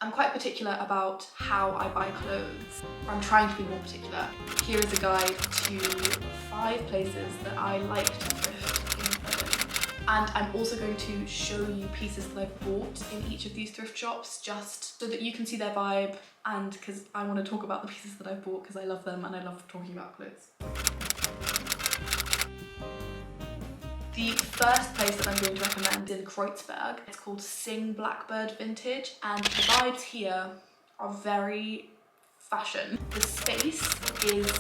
I'm quite particular about how I buy clothes. I'm trying to be more particular. Here is a guide to 5 places that I like to thrift in Berlin. And I'm also going to show you pieces that I've bought in each of these thrift shops, just so that you can see their vibe, and because I want to talk about the pieces that I've bought because I love them and I love talking about clothes. The first place that I'm going to recommend is in Kreuzberg. It's called Blackbird Vintage, and the vibes here are very fashion. The space is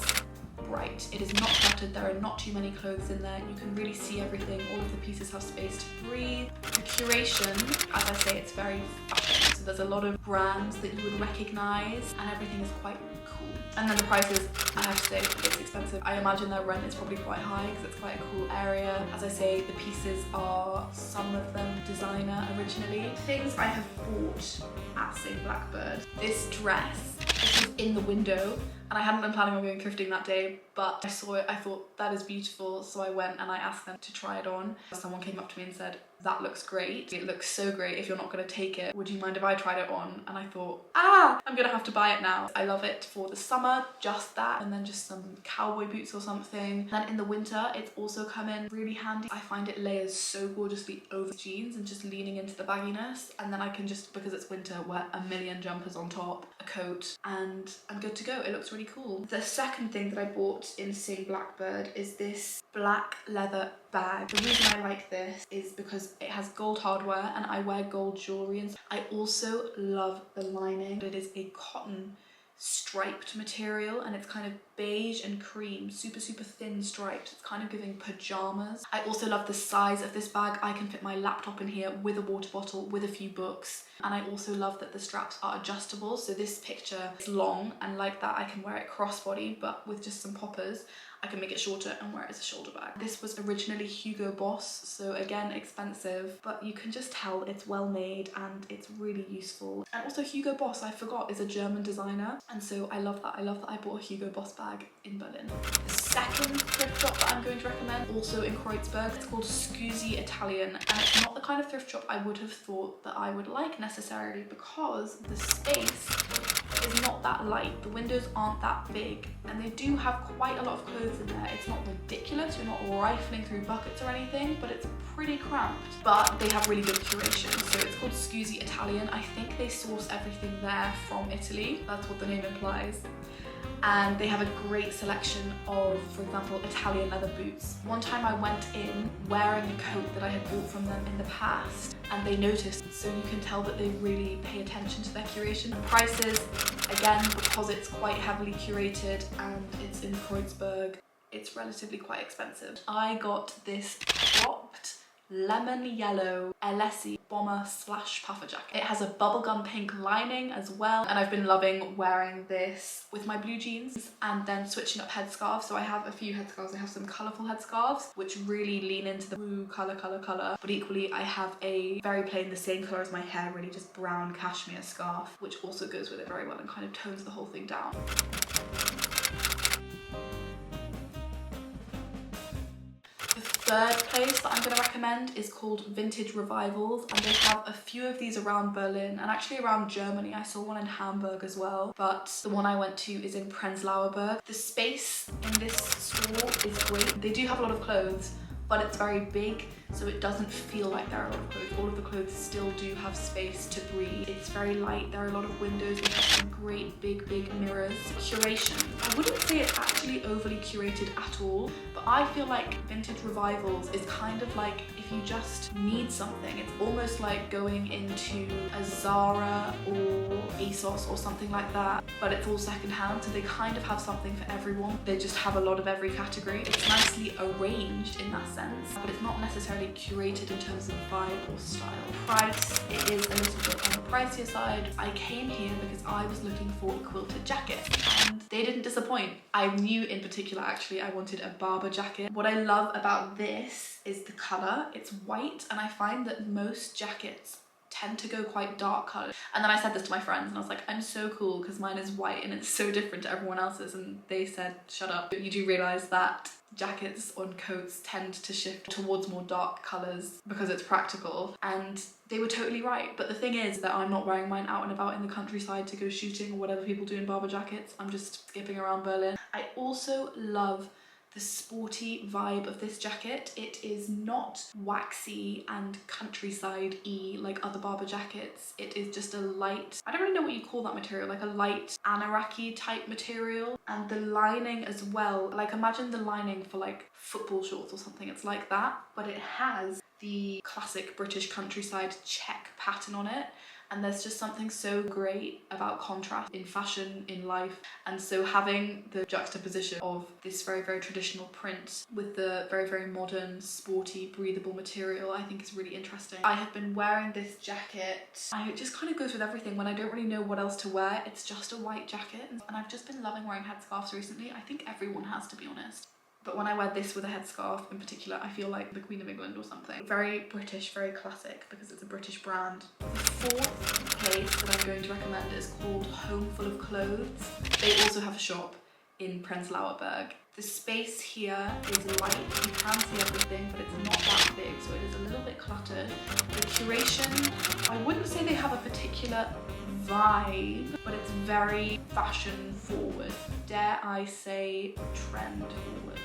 bright. It is not cluttered. There are not too many clothes in there. You can really see everything. All of the pieces have space to breathe. The curation, as I say, it's very fashion. So there's a lot of brands that you would recognize, and everything is quite cool. And then the prices, I have to say, it's expensive. I imagine their rent is probably quite high because it's quite a cool area. As I say, the pieces are, some of them, designer originally. Things I have bought at Blackbird. This dress, this was in the window, and I hadn't been planning on going thrifting that day, but I saw it, I thought that is beautiful, so I went and I asked them to try it on. Someone came up to me and said, that looks great. It looks so great. If you're not going to take it, would you mind if I tried it on? And I thought, I'm gonna have to buy it now. I love it for the summer, just that, and then just some cowboy boots or something. Then in the winter, it's also come in really handy. I find it layers so gorgeously over jeans and just leaning into the bagginess, and then I can just, because it's winter, wear a million jumpers on top, a coat, and I'm good to go. It looks really cool. The second thing that I bought in Blackbird is this black leather bag. The reason I like this is because it has gold hardware and I wear gold jewelry, and I also love the lining. It is a cotton striped material, and it's kind of beige and cream, super thin stripes. It's kind of giving pajamas. I also love the size of this bag. I can fit my laptop in here with a water bottle, with a few books, and I also love that the straps are adjustable. So this picture is long, and like that I can wear it crossbody, but with just some poppers I can make it shorter and wear it as a shoulder bag. This was originally Hugo Boss, so again, expensive, but you can just tell it's well made and it's really useful. And also Hugo Boss, I forgot, is a German designer, and so I love that. I love that I bought a Hugo Boss bag in Berlin. The second thrift shop that I'm going to recommend, also in Kreuzberg, it's called Scusi Italian, and it's not the kind of thrift shop I would have thought that I would like necessarily, because the space is not that light. The windows aren't that big, and they do have quite a lot of clothes in there. It's not ridiculous, you're not rifling through buckets or anything, but it's pretty cramped. But they have really good curation. So it's called Scusi Italian. I think they source everything there from Italy. That's what the name implies. And they have a great selection of, for example, Italian leather boots. One time I went in wearing a coat that I had bought from them in the past, and they noticed, so you can tell that they really pay attention to their curation. And prices, again, because it's quite heavily curated and it's in Kreuzberg, it's relatively quite expensive. I got this cropped lemon yellow LSE bomber / puffer jacket. It has a bubblegum pink lining as well, and I've been loving wearing this with my blue jeans and then switching up headscarves. So I have a few headscarves. I have some colourful headscarves which really lean into the blue colour, but equally I have a very plain, the same colour as my hair, really just brown cashmere scarf, which also goes with it very well and kind of tones the whole thing down. The third place that I'm going to recommend is called Vintage Revivals, and they have a few of these around Berlin and actually around Germany. I saw one in Hamburg as well, but the one I went to is in Prenzlauer Berg. The space in this store is great. They do have a lot of clothes, but it's very big, so it doesn't feel like there are a lot of clothes. All of the clothes still do have space to breathe. It's very light. There are a lot of windows. They have some great big mirrors. Curation. I wouldn't say it's actually overly curated at all, but I feel like Vintage Revivals is kind of like if you just need something. It's almost like going into a Zara or ASOS or something like that, but it's all secondhand, so they kind of have something for everyone. They just have a lot of every category. It's nicely arranged in that sense, but it's not necessarily curated in terms of vibe or style. Price, it is a little bit on the pricier side. I came here because I was looking for a quilted jacket, and they didn't disappoint. I knew in particular actually I wanted a Barber jacket. What I love about this is the colour. It's white, and I find that most jackets tend to go quite dark colours. And then I said this to my friends and I was like, I'm so cool because mine is white and it's so different to everyone else's, and they said, shut up. But you do realise that jackets on coats tend to shift towards more dark colours because it's practical, and they were totally right. But the thing is that I'm not wearing mine out and about in the countryside to go shooting or whatever people do in barber jackets. I'm just skipping around Berlin. I also love the sporty vibe of this jacket. It is not waxy and countryside-y like other barber jackets. It is just a light, I don't really know what you call that material, like a light anorak-y type material. And the lining as well, like imagine the lining for like football shorts or something, it's like that, but it has the classic British countryside check pattern on it. And there's just something so great about contrast in fashion, in life. And so having the juxtaposition of this very, very traditional print with the very, very modern, sporty, breathable material, I think is really interesting. I have been wearing this jacket. It just kind of goes with everything. When I don't really know what else to wear, it's just a white jacket. And I've just been loving wearing headscarves recently. I think everyone has, to be honest. But when I wear this with a headscarf in particular, I feel like the Queen of England or something. Very British, very classic, because it's a British brand. The fourth place that I'm going to recommend is called Homefullofclothes. They also have a shop in Prenzlauer Berg. The space here is light, you can see everything, but it's not that big, so it is a little bit cluttered. The curation, I wouldn't say they have a particular vibe, but it's very fashion forward. Dare I say trend forward.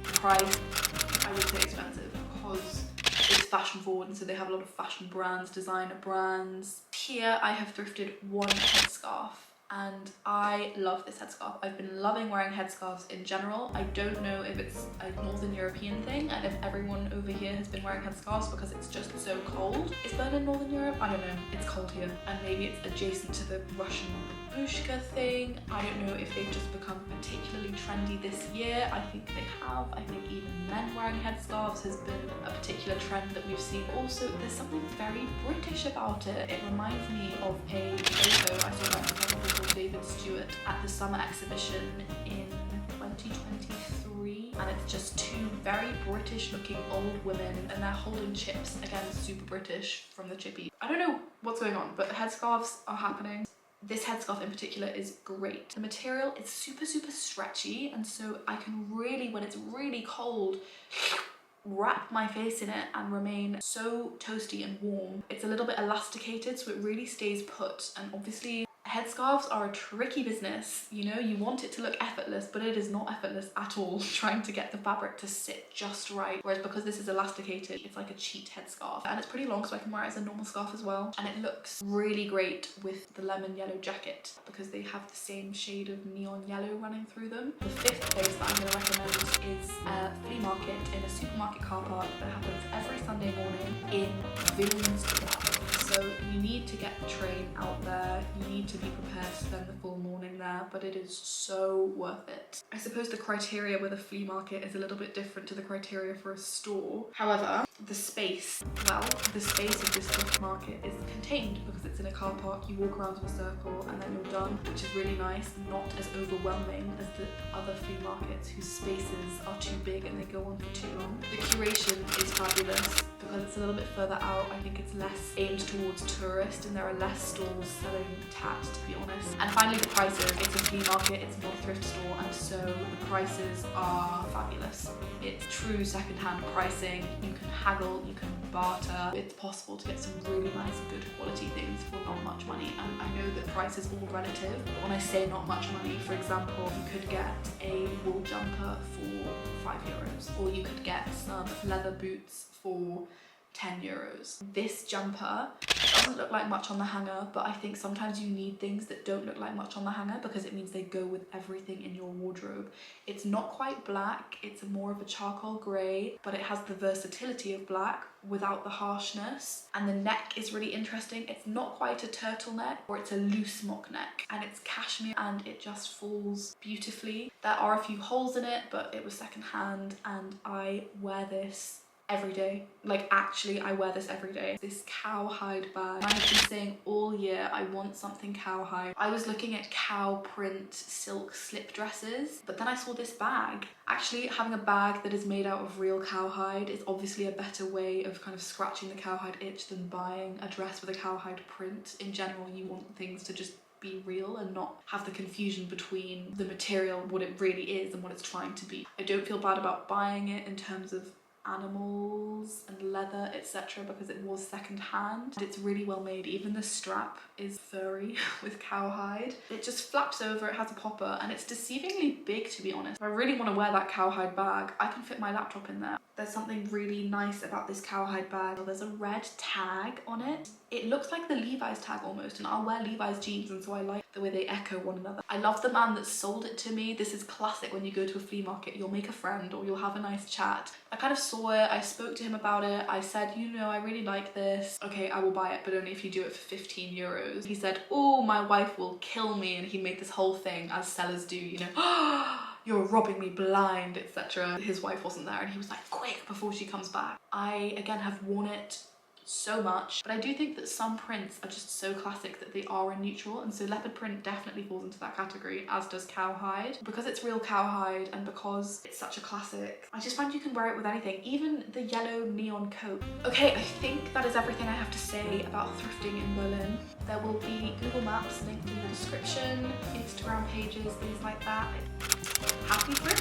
Price, I would say expensive because it's fashion forward, and so they have a lot of fashion brands, designer brands. Here I have thrifted one headscarf, and I love this headscarf. I've been loving wearing headscarves in general. I don't know if it's a Northern European thing and if everyone over here has been wearing headscarves because it's just so cold. Is Berlin Northern Europe? I don't know. It's cold here, and maybe it's adjacent to the Russian babushka thing. I don't know if they've just become particularly trendy this year. I think they have. I think even men wearing headscarves has been a particular trend that we've seen. Also, there's something very British about it. It reminds me of a photo I saw by a photographer called David Stewart at the summer exhibition in 2023, and it's just two very British looking old women and they're holding chips. Again, super British from the chippy. I don't know what's going on, but headscarves are happening. This headscarf in particular is great. The material is super, super stretchy, and so I can really, when it's really cold, wrap my face in it and remain so toasty and warm. It's a little bit elasticated, so it really stays put. And obviously headscarves are a tricky business. You know, you want it to look effortless, but it is not effortless at all, trying to get the fabric to sit just right. Whereas because this is elasticated, it's like a cheat headscarf. And it's pretty long, so I can wear it as a normal scarf as well. And it looks really great with the lemon yellow jacket because they have the same shade of neon yellow running through them. The fifth place that I'm going to recommend is a flea market in a supermarket car park that happens every Sunday morning in Wilmersdorf. So you need to get the train out there, you need to be prepared to spend the full morning there, but it is so worth it. I suppose the criteria with a flea market is a little bit different to the criteria for a store. However, the space of this thrift market is contained because it's in a car park. You walk around in a circle and then you're done, which is really nice, not as overwhelming as the other flea markets whose spaces are too big and they go on for too long. The curation is fabulous because it's a little bit further out. I think it's less aimed towards tourists and there are less stalls selling tat, to be honest. And finally, the prices. It's a flea market, it's not a thrift store, and so the prices are fabulous. It's true second-hand pricing. You can haggle, you can barter. It's possible to get some really nice, good quality things for not much money. And I know that price is all relative, but when I say not much money, for example, you could get a wool jumper for €5, or you could get some leather boots for €10. This jumper doesn't look like much on the hanger, but I think sometimes you need things that don't look like much on the hanger because it means they go with everything in your wardrobe. It's not quite black, it's more of a charcoal grey, but it has the versatility of black without the harshness. And the neck is really interesting. It's not quite a turtleneck, or it's a loose mock neck, and it's cashmere and it just falls beautifully. There are a few holes in it, but it was secondhand and I wear this every day. Like, actually, I wear this every day. This cowhide bag. I have been saying all year I want something cowhide. I was looking at cow print silk slip dresses, but then I saw this bag. Actually, having a bag that is made out of real cowhide is obviously a better way of kind of scratching the cowhide itch than buying a dress with a cowhide print. In general, you want things to just be real and not have the confusion between the material, what it really is and what it's trying to be. I don't feel bad about buying it in terms of animals and leather, etc., because it was secondhand. It's really well made. Even the strap is furry with cowhide. It just flaps over, it has a popper, and it's deceivingly big, to be honest. If I really want to wear that cowhide bag, I can fit my laptop in there. There's something really nice about this cowhide bag. There's a red tag on it. It looks like the Levi's tag almost, and I'll wear Levi's jeans, and so I like the way they echo one another. I love the man that sold it to me. This is classic when you go to a flea market. You'll make a friend or you'll have a nice chat. I kind of saw it, I spoke to him about it. I said, you know, I really like this. Okay, I will buy it, but only if you do it for 15 euros. He said, oh, my wife will kill me. And he made this whole thing, as sellers do, you know, you're robbing me blind, etc. His wife wasn't there and he was like, quick, before she comes back. I, again, have worn it so much, but I do think that some prints are just so classic that they are a neutral, and so leopard print definitely falls into that category, as does cowhide. Because it's real cowhide and because it's such a classic, I just find you can wear it with anything, even the yellow neon coat. Okay, I think that is everything I have to say about thrifting in Berlin. There will be Google Maps linked in the description, Instagram pages, things like that. Happy thrifting!